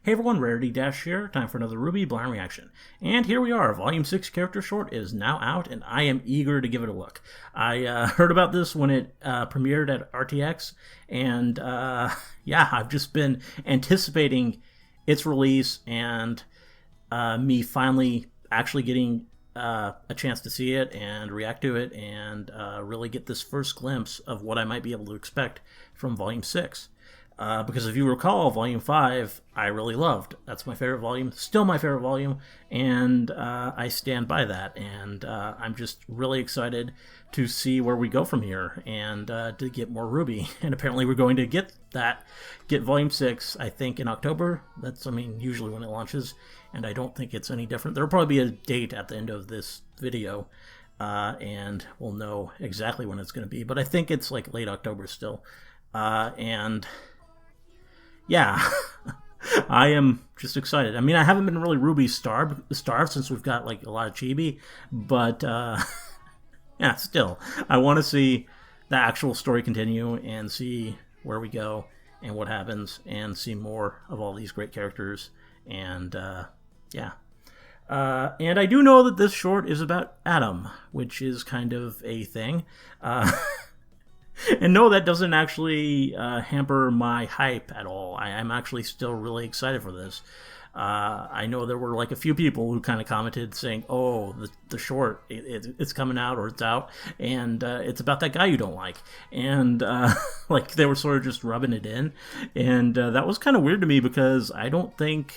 Hey everyone, Rarity Dash here, time for another RWBY Blind Reaction. And here we are, Volume 6 character short is now out, and I am eager to give it a look. I heard about this when it premiered at RTX, and yeah, I've just been anticipating its release and me finally actually getting a chance to see it and react to it and really get this first glimpse of what I might be able to expect from Volume 6. Because if you recall, Volume 5, I really loved. That's my favorite volume, still my favorite volume, and I stand by that. And I'm just really excited to see where we go from here and to get more RWBY. And apparently we're going to get Volume 6, I think, in October. That's, usually when it launches, and I don't think it's any different. There'll probably be a date at the end of this video, and we'll know exactly when it's going to be. But I think it's like late October still. And yeah, I am just excited. I haven't been really RWBY starved since we've got like a lot of chibi, but yeah, still, I want to see the actual story continue and see where we go and what happens and see more of all these great characters. And yeah. And I do know that this short is about Adam, which is kind of a thing. And no, that doesn't actually hamper my hype at all. I'm actually still really excited for this. I know there were like a few people who kind of commented saying, oh, the short, it's coming out or it's out, and it's about that guy you don't like. And like they were sort of just rubbing it in. And that was kind of weird to me because I don't think...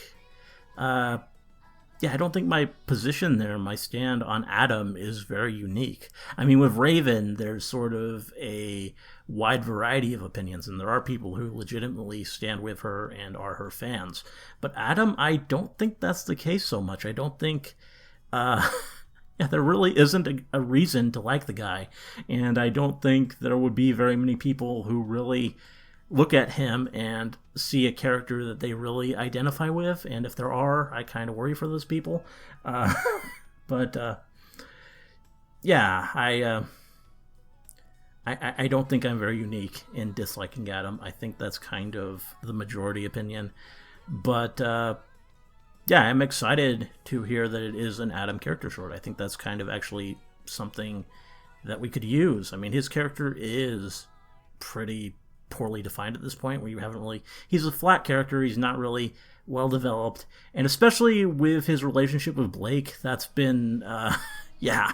I don't think my position there, my stand on Adam, is very unique. With Raven, there's sort of a wide variety of opinions, and there are people who legitimately stand with her and are her fans. But Adam, I don't think that's the case so much. I don't think... there really isn't a reason to like the guy, and I don't think there would be very many people who really look at him and see a character that they really identify with, and if there are, I kind of worry for those people. But yeah, I don't think I'm very unique in disliking Adam. I think that's kind of the majority opinion. But yeah, I'm excited to hear that it is an Adam character short. I think that's kind of actually something that we could use. His character is pretty poorly defined at this point, where you haven't really... He's a flat character, he's not really well developed, and especially with his relationship with Blake, that's been... yeah.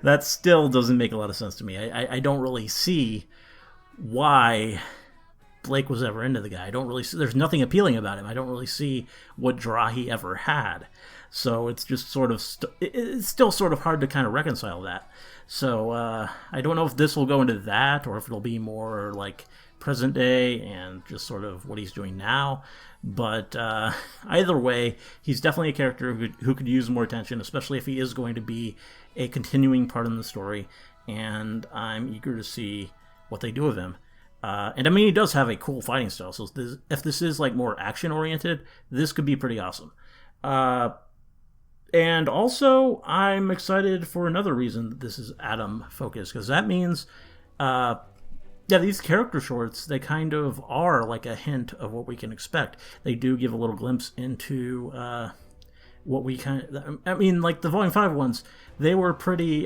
That still doesn't make a lot of sense to me. I don't really see why Blake was ever into the guy. I don't really see... There's nothing appealing about him. I don't really see what draw he ever had. So it's just sort of... it's still sort of hard to kind of reconcile that. So I don't know if this will go into that, or if it'll be more like present day and just sort of what he's doing now. But either way, he's definitely a character who could use more attention, especially if he is going to be a continuing part in the story. And I'm eager to see what they do with him. And he does have a cool fighting style. So if this is like more action-oriented, this could be pretty awesome. And also, I'm excited for another reason that this is Adam-focused, because that means, these character shorts, they kind of are like a hint of what we can expect. They do give a little glimpse into what we kind of... like the Volume 5 ones, they were pretty...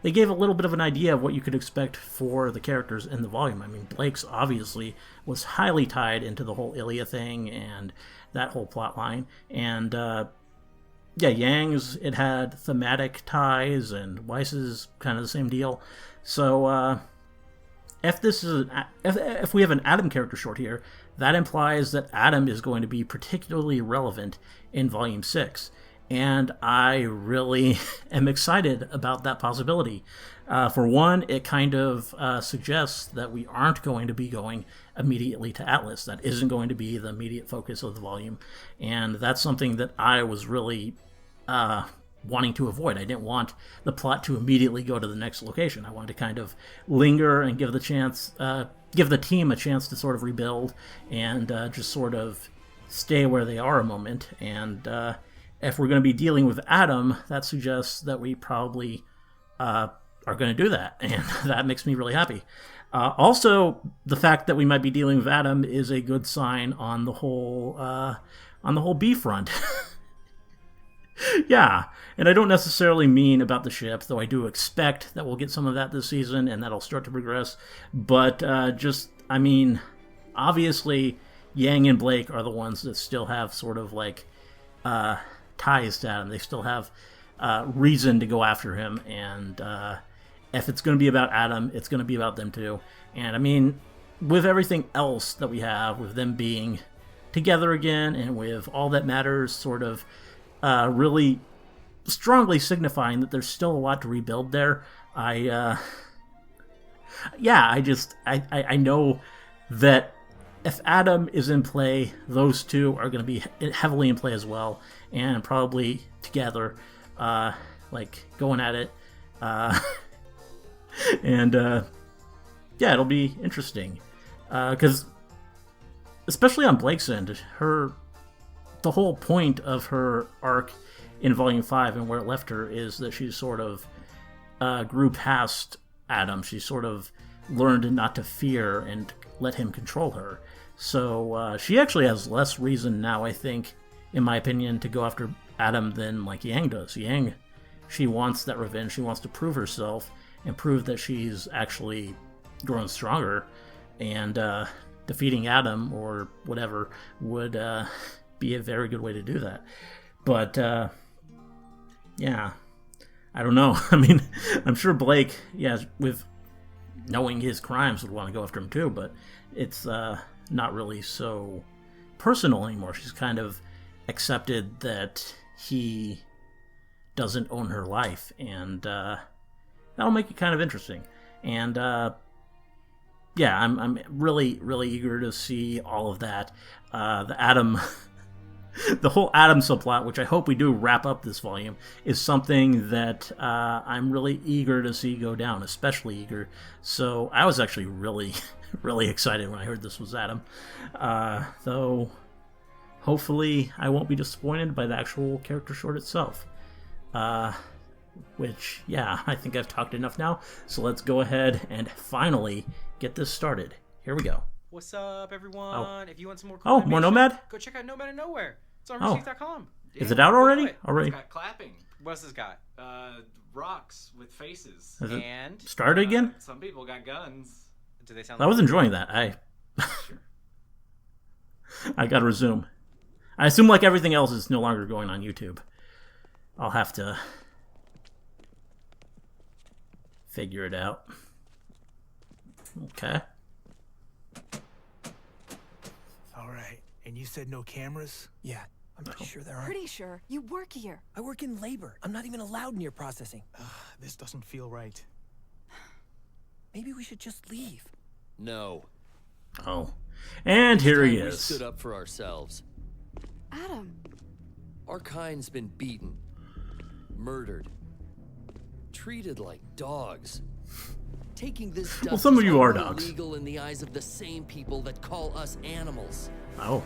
they gave a little bit of an idea of what you could expect for the characters in the volume. Blake's obviously was highly tied into the whole Ilya thing and that whole plot line, and... Yang's, it had thematic ties, and Weiss's kind of the same deal. So, if we have an Adam character short here, that implies that Adam is going to be particularly relevant in Volume 6. And I really am excited about that possibility. For one, it kind of suggests that we aren't going to be going immediately to Atlas. That isn't going to be the immediate focus of the volume. And that's something that I was really wanting to avoid. I didn't want the plot to immediately go to the next location. I wanted to kind of linger and give the team a chance to sort of rebuild and just sort of stay where they are a moment. And if we're going to be dealing with Adam, that suggests that we probably are going to do that, and that makes me really happy. Also, the fact that we might be dealing with Adam is a good sign on the whole B front. Yeah, and I don't necessarily mean about the ship, though I do expect that we'll get some of that this season, and that'll start to progress. But obviously, Yang and Blake are the ones that still have sort of like ties to Adam. They still have reason to go after him, and if it's going to be about Adam, it's going to be about them too. And I mean, with everything else that we have, with them being together again, and with all that matters sort of really strongly signifying that there's still a lot to rebuild there, I know that if Adam is in play, those two are going to be heavily in play as well, and probably together, like going at it. And it'll be interesting, because especially on Blake's end, the whole point of her arc in Volume 5 and where it left her is that she sort of grew past Adam. She sort of learned not to fear and let him control her. So she actually has less reason now, I think, in my opinion, to go after Adam than like Yang does. Yang, she wants that revenge. She wants to prove herself and prove that she's actually grown stronger, and defeating Adam or whatever would be a very good way to do that. But I don't know. I mean, I'm sure Blake, with knowing his crimes, would want to go after him too, but it's not really so personal anymore. She's kind of accepted that he doesn't own her life, and that'll make it kind of interesting. And I'm really, really eager to see all of that. The Adam, the whole Adam subplot, which I hope we do wrap up this volume, is something that I'm really eager to see go down, especially eager. So I was actually really, really excited when I heard this was Adam. Though, hopefully I won't be disappointed by the actual character short itself. Which, I think I've talked enough now, so let's go ahead and finally get this started. Here we go. What's up, everyone? Oh. If you want some more cool more Nomad? go check out Nomad and Nowhere. It's on RWBY.com. Is it out already? It's got clapping. What's this got? Rocks with faces. Has it And started again? Some people got guns. do they sound I was enjoying that. Sure. I gotta resume. I assume like everything else is no longer going on YouTube. I'll have to figure it out. Okay. All right. And you said no cameras? Yeah, I'm pretty sure there aren't. Pretty sure. You work here. I work in labor. I'm not even allowed near processing. This doesn't feel right. Maybe we should just leave. No. Oh. And here he We is. stood up for ourselves. Adam. Our kind's been beaten, murdered, treated like dogs. Taking this stuff Well, some of is you are only dogs. illegal in the eyes of the same people that call us animals. Oh.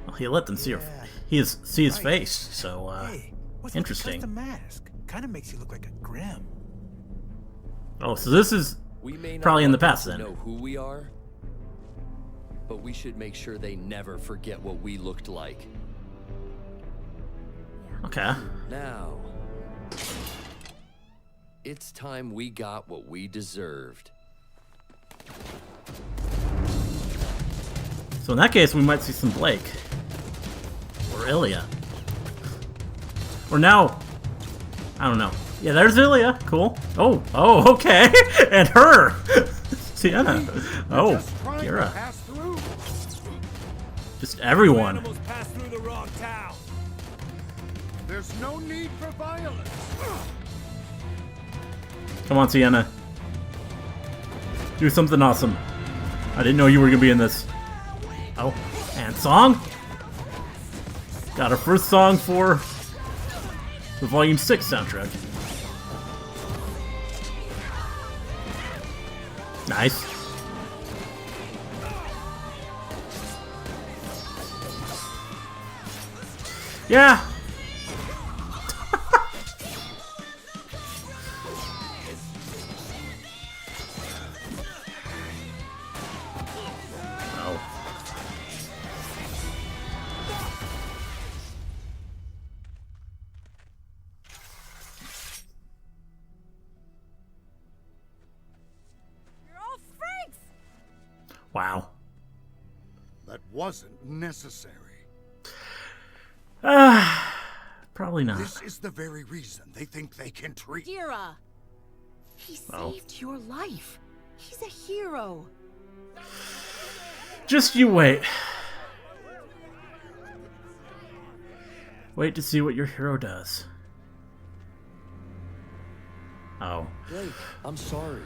Well, he let them see see his face, so Hey, what's interesting. With the mask? Kind of makes you look like a Grim. Oh, so this is We may not probably in the want them past to then. know who we are, but we should make sure they never forget what we looked like. Okay. Now, it's time we got what we deserved. So in that case, we might see some Blake. Or Ilya. Or now... I don't know. Yeah, there's Ilya. Cool. Oh, okay. And her. Sienna. Oh, Kira. Just everyone. Animals pass through the wrong town. There's no need for violence. Come on, Sienna. Do something awesome. I didn't know you were going to be in this. Oh, and song? Got our first song for the Volume 6 soundtrack. Nice. Yeah. Wow. That wasn't necessary. Probably not. This is the very reason they think they can treat. Kira! He saved your life. He's a hero. Just you wait. Wait to see what your hero does. Oh. Blake, I'm sorry.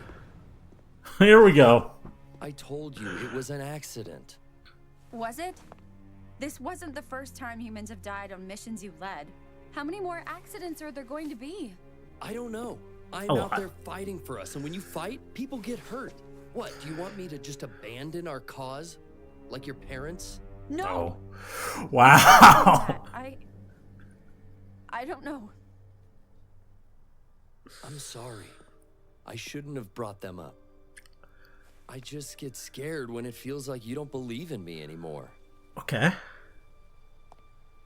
Here we go. I told you it was an accident. Was it? This wasn't the first time humans have died on missions you led. How many more accidents are there going to be? I don't know. I'm out there fighting for us, and when you fight, people get hurt. What, do you want me to just abandon our cause? Like your parents? No. Oh. Wow. I don't know. I'm sorry. I shouldn't have brought them up. I just get scared when it feels like you don't believe in me anymore. Okay.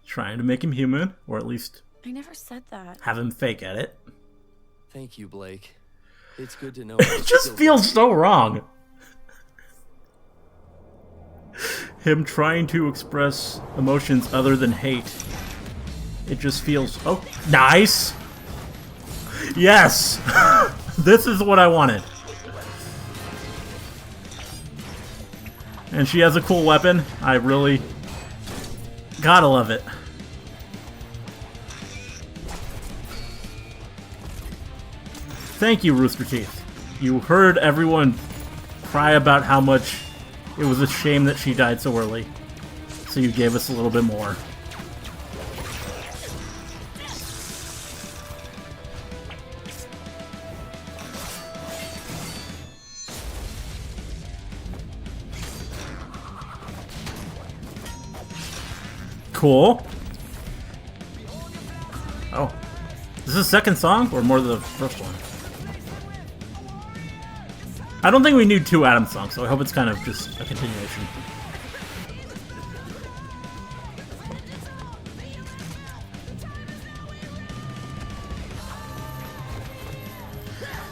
Trying to make him human, or at least I never said that. have him fake at it. Thank you, Blake. It's good to know. It just feels so wrong. Him trying to express emotions other than hate. It just feels... Oh, nice! Yes! This is what I wanted. And she has a cool weapon. I really... gotta love it. Thank you, Rooster Teeth. You heard everyone cry about how much it was a shame that she died so early. So you gave us a little bit more. Cool. Oh. Is this the second song, or more the first one? I don't think we need two Adam songs, so I hope it's kind of just a continuation.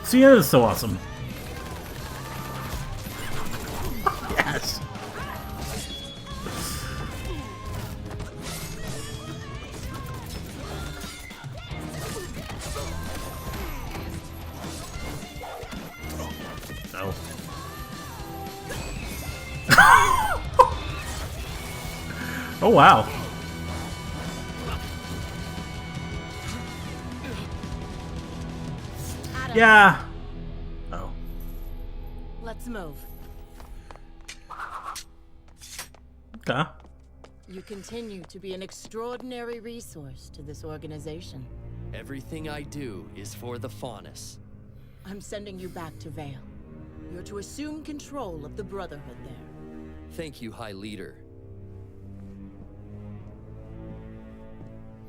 Sienna is so awesome. Yes. No. Oh wow. Adam, Yeah. Oh. let's move. Okay. You continue to be an extraordinary resource to this organization. Everything I do is for the Faunus. I'm sending you back to Vale. You're to assume control of the Brotherhood there. Thank you, High Leader.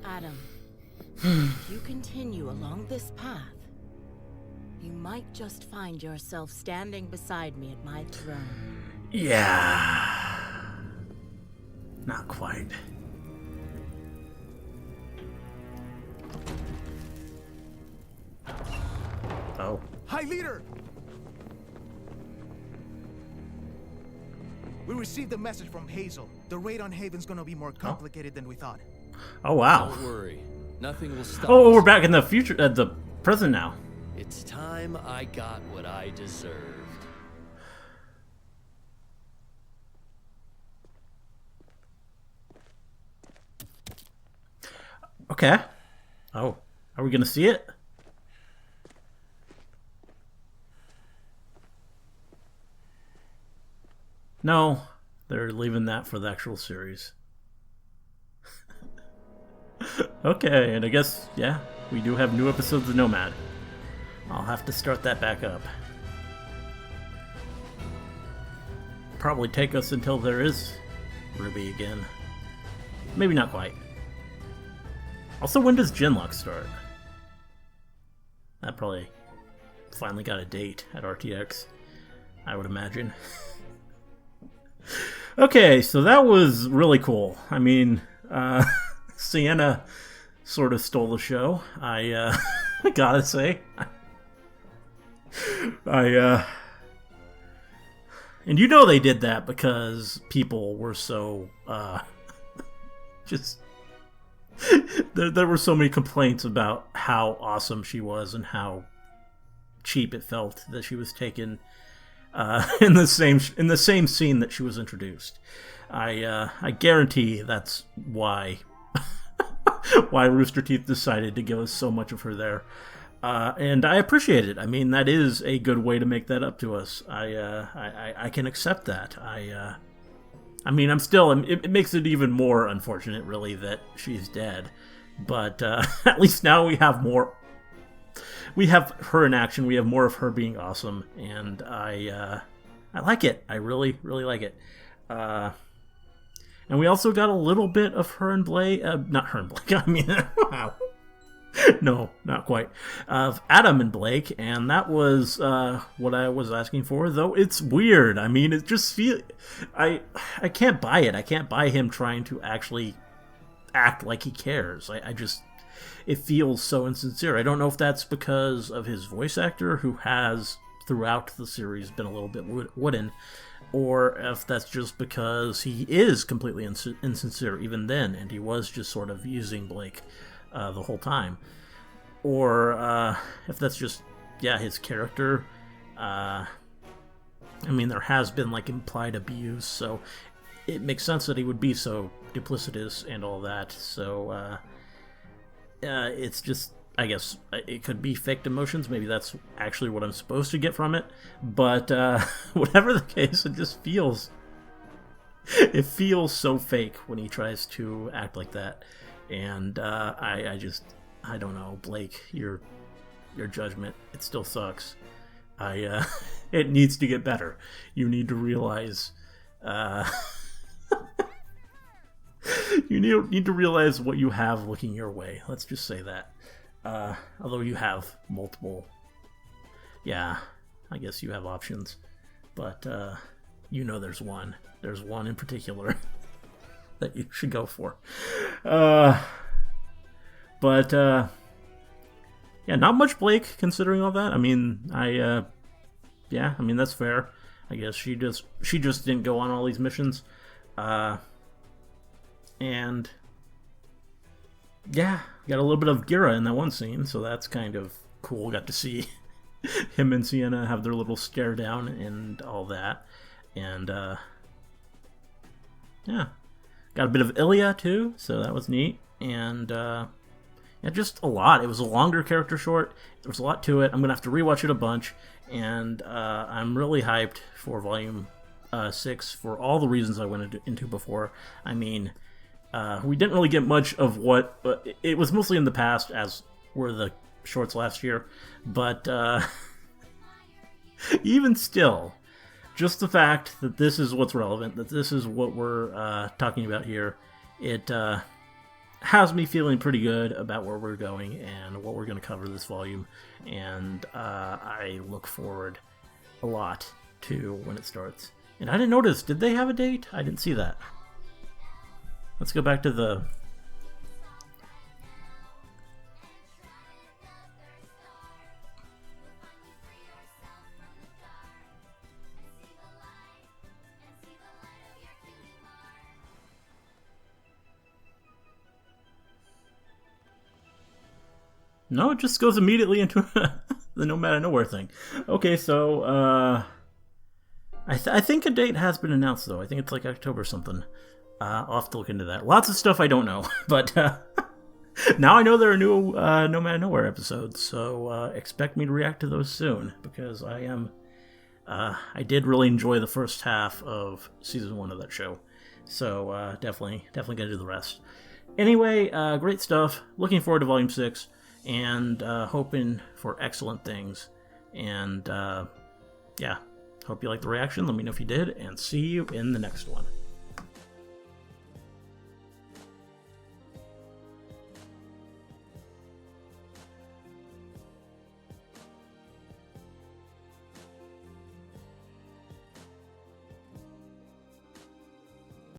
Adam, if you continue along this path, you might just find yourself standing beside me at my throne. Yeah. Not quite. Oh. High Leader! We received a message from Hazel. The raid on Haven's gonna be more complicated than we thought. Oh wow. Don't worry. Nothing will stop Oh, us. we're back in the future, the present now. It's time I got what I deserved. Okay. Oh, are we gonna see it? No, they're leaving that for the actual series. Okay, and I guess, yeah, we do have new episodes of Nomad. I'll have to start that back up. Probably take us until there is RWBY again. Maybe not quite. Also, when does Genlock start? That probably finally got a date at RTX, I would imagine. Okay, so that was really cool. I mean, Sienna sort of stole the show. I gotta say. And you know they did that because people were so just there were so many complaints about how awesome she was and how cheap it felt that she was taken in the same scene that she was introduced. I guarantee that's why Rooster Teeth decided to give us so much of her there. And I appreciate it. I mean, that is a good way to make that up to us. I can accept that. I mean, I'm still. It makes it even more unfortunate, really, that she's dead. But at least now we have more. We have her in action. We have more of her being awesome, and I like it. I really, really like it. And we also got a little bit of her and Blake. Not her and Blake. I mean, wow. No, not quite. Of Adam and Blake, and that was what I was asking for. Though it's weird. I mean, it just feel. I can't buy it. I can't buy him trying to actually act like he cares. I just. It feels so insincere. I don't know if that's because of his voice actor, who has throughout the series been a little bit wooden, or if that's just because he is completely insincere even then, and he was just sort of using Blake the whole time, or if that's just his character. I mean, there has been like implied abuse, so it makes sense that he would be so duplicitous and all that. So it's just, I guess it could be faked emotions. Maybe that's actually what I'm supposed to get from it. But whatever the case, it just feels so fake when he tries to act like that. And I don't know, Blake, your judgment, it still sucks. It needs to get better. You need to realize you need to realize what you have looking your way. Let's just say that. Although you have multiple, I guess you have options, but there's one. There's one in particular that you should go for. But not much Blake considering all that. I mean, I mean that's fair. I guess she just didn't go on all these missions, and got a little bit of Gira in that one scene, so that's kind of cool. Got to see him and Sienna have their little stare down and all that, and got a bit of Ilya too, so that was neat, and just a lot. It was a longer character short. There was a lot to it. I'm gonna have to rewatch it a bunch, and I'm really hyped for Volume 6 for all the reasons I went into before. I mean, we didn't really get much of what it was mostly in the past, as were the shorts last year, but even still, just the fact that this is what's relevant, that this is what we're talking about here, it has me feeling pretty good about where we're going and what we're going to cover this volume, and I look forward a lot to when it starts. And I didn't notice, did they have a date? I didn't see that. Let's go back to the... No, it just goes immediately into the No Matter Nowhere thing. Okay, so I think a date has been announced, though. I think it's like October something. I'll have to look into that. Lots of stuff I don't know, but now I know there are new No Matter Nowhere episodes, so expect me to react to those soon, because I did really enjoy the first half of Season 1 of that show, so definitely gonna do the rest. Anyway, great stuff. Looking forward to Volume 6, and hoping for excellent things, and hope you liked the reaction. Let me know if you did, and see you in the next one.